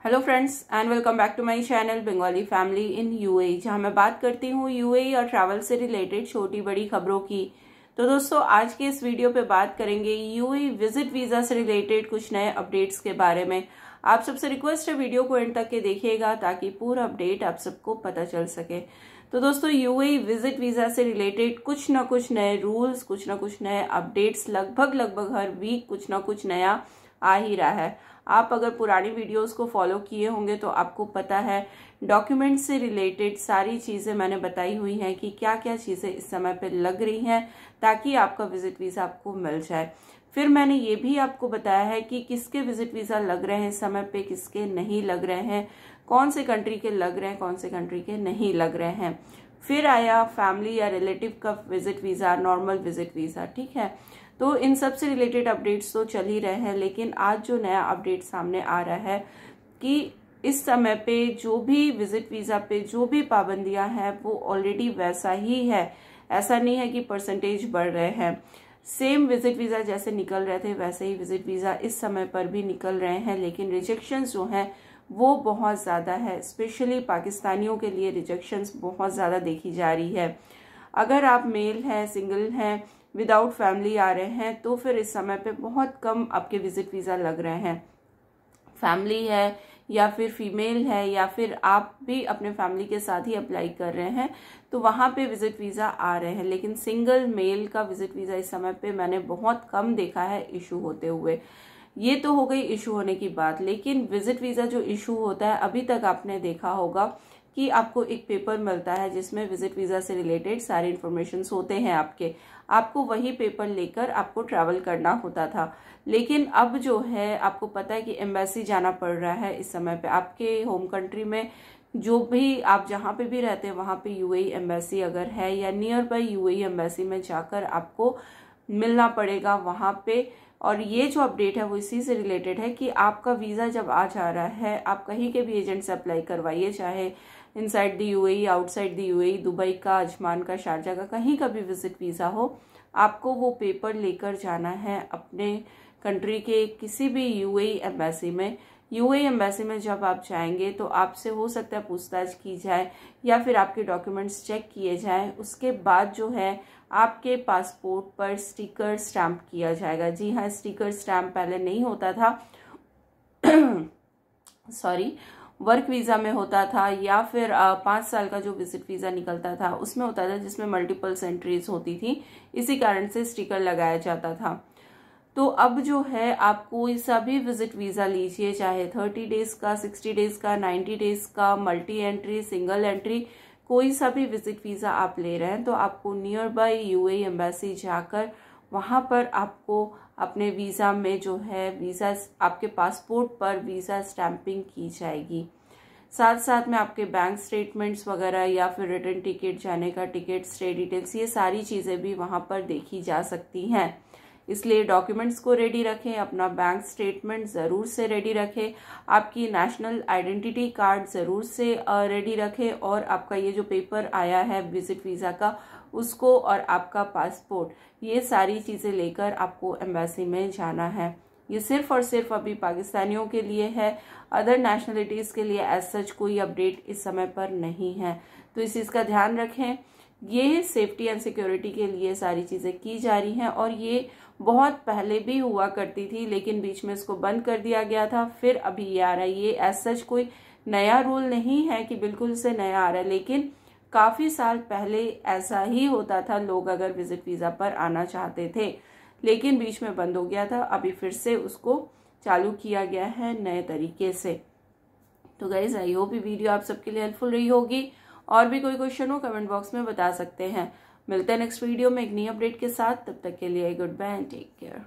Hello friends and welcome back to my channel Bengali family in UAE, जहां मैं बात करती हूं यूएई और ट्रैवल से रिलेटेड छोटी बड़ी खबरों की। तो दोस्तों, आज के इस वीडियो पे बात करेंगे यूएई विजिट वीजा से रिलेटेड कुछ नए अपडेट्स के बारे में। आप सबसे रिक्वेस्ट है वीडियो को एंड तक के देखिएगा ताकि पूरा अपडेट आप सबको पता चल सके। तो दोस्तों, यूएई विजिट वीजा से रिलेटेड कुछ ना कुछ नए रूल्स, कुछ ना कुछ नए अपडेट्स लगभग हर वीक कुछ ना कुछ नया आ ही रहा है। आप अगर पुरानी वीडियोस को फॉलो किए होंगे तो आपको पता है डॉक्यूमेंट से रिलेटेड सारी चीज़ें मैंने बताई हुई हैं कि क्या क्या चीज़ें इस समय पे लग रही हैं ताकि आपका विजिट वीज़ा आपको मिल जाए। फिर मैंने ये भी आपको बताया है कि किसके विजिट वीज़ा लग रहे हैं इस समय पे, किसके नहीं लग रहे हैं, कौन से कंट्री के लग रहे हैं, कौन से कंट्री के नहीं लग रहे हैं। फिर आया फैमिली या रिलेटिव का visit visa, normal visit visa, ठीक है। तो इन सब से रिलेटेड अपडेट्स तो चल ही रहे हैं, लेकिन आज जो नया अपडेट सामने आ रहा है कि इस समय पे जो भी विजिट वीज़ा पे जो भी पाबंदियां हैं वो ऑलरेडी वैसा ही है। ऐसा नहीं है कि परसेंटेज बढ़ रहे हैं। सेम विजिट वीज़ा जैसे निकल रहे थे वैसे ही विजिट वीज़ा इस समय पर भी निकल रहे हैं, लेकिन रिजेक्शंस जो हैं वो बहुत ज़्यादा है। स्पेशली पाकिस्तानियों के लिए रिजेक्शंस बहुत ज़्यादा देखी जा रही है। अगर आप मेल हैं, सिंगल हैं, विदाउट फैमिली आ रहे हैं तो फिर इस समय पे बहुत कम आपके विजिट वीज़ा लग रहे हैं। फैमिली है या फिर फीमेल है या फिर आप भी अपने फैमिली के साथ ही अप्लाई कर रहे हैं तो वहाँ पे विजिट वीज़ा आ रहे हैं, लेकिन सिंगल मेल का विजिट वीज़ा इस समय पे मैंने बहुत कम देखा है इशू होते हुए। ये तो हो गई इशू होने की बात, लेकिन विजिट वीज़ा जो इशू होता है अभी तक आपने देखा होगा कि आपको एक पेपर मिलता है जिसमें विजिट वीज़ा से रिलेटेड सारे इन्फॉर्मेशन होते हैं आपको वही पेपर लेकर आपको ट्रैवल करना होता था। लेकिन अब जो है आपको पता है कि एम्बेसी जाना पड़ रहा है इस समय पे। आपके होम कंट्री में जो भी आप जहाँ पे भी रहते हैं वहाँ पे यूएई एम्बेसी अगर है या नियर बाय यूएई एम्बेसी में जाकर आपको मिलना पड़ेगा वहाँ पे। और ये जो अपडेट है वो इसी से रिलेटेड है कि आपका वीज़ा जब आ जा रहा है आप कहीं के भी एजेंट से अप्लाई करवाइए, चाहे inside the UAE, outside the UAE, Dubai का, अजमान का, शारजा का, कहीं का भी विजिट वीज़ा हो, आपको वो पेपर लेकर जाना है अपने कंट्री के किसी भी यूएई एम्बेसी में। यूएई एम्बेसी में जब आप जाएंगे तो आपसे हो सकता है पूछताछ की जाए या फिर आपके डॉक्यूमेंट्स चेक किए जाएं। उसके बाद जो है आपके पासपोर्ट पर स्टिकर स्टैंप किया जाएगा। जी हाँ, स्टिकर स्टैंप पहले नहीं होता था सॉरी, वर्क वीज़ा में होता था या फिर 5 साल का जो विजिट वीज़ा निकलता था उसमें होता था, जिसमें मल्टीपल एंट्रीज होती थी, इसी कारण से स्टिकर लगाया जाता था। तो अब जो है आप कोई सा भी विजिट वीज़ा लीजिए, चाहे 30 डेज का, 60 डेज का, 90 डेज का, मल्टी एंट्री, सिंगल एंट्री, कोई सा भी विजिट वीज़ा आप ले रहे हैं तो आपको नियर बाय यूएई एम्बेसी जाकर वहाँ पर आपको अपने वीज़ा में जो है वीज़ा आपके पासपोर्ट पर वीज़ा स्टैंपिंग की जाएगी। साथ साथ में आपके बैंक स्टेटमेंट्स वगैरह या फिर रिटर्न टिकट, जाने का टिकट, स्टे डिटेल्स, ये सारी चीज़ें भी वहाँ पर देखी जा सकती हैं। इसलिए डॉक्यूमेंट्स को रेडी रखें, अपना बैंक स्टेटमेंट ज़रूर से रेडी रखें, आपकी नेशनल आइडेंटिटी कार्ड ज़रूर से रेडी रखें, और आपका ये जो पेपर आया है विजिट वीज़ा का उसको, और आपका पासपोर्ट, ये सारी चीज़ें लेकर आपको एम्बेसी में जाना है। ये सिर्फ और सिर्फ अभी पाकिस्तानियों के लिए है, अदर नेशनलिटीज़ के लिए एज सच कोई अपडेट इस समय पर नहीं है। तो इस चीज़ का ध्यान रखें। ये सेफ्टी एंड सिक्योरिटी के लिए सारी चीज़ें की जा रही हैं और ये बहुत पहले भी हुआ करती थी, लेकिन बीच में इसको बंद कर दिया गया था, फिर अभी ये आ रहा है। ये एज सच कोई नया रूल नहीं है कि बिल्कुल से नया आ रहा है, लेकिन काफ़ी साल पहले ऐसा ही होता था। लोग अगर विजिट वीज़ा पर आना चाहते थे लेकिन बीच में बंद हो गया था, अभी फिर से उसको चालू किया गया है नए तरीके से। तो गाइज, आई होप ये वीडियो आप सबके लिए हेल्पफुल रही होगी। और भी कोई क्वेश्चन हो कमेंट बॉक्स में बता सकते हैं। मिलते हैं नेक्स्ट वीडियो में एक नई अपडेट के साथ, तब तक के लिए good bye and take care.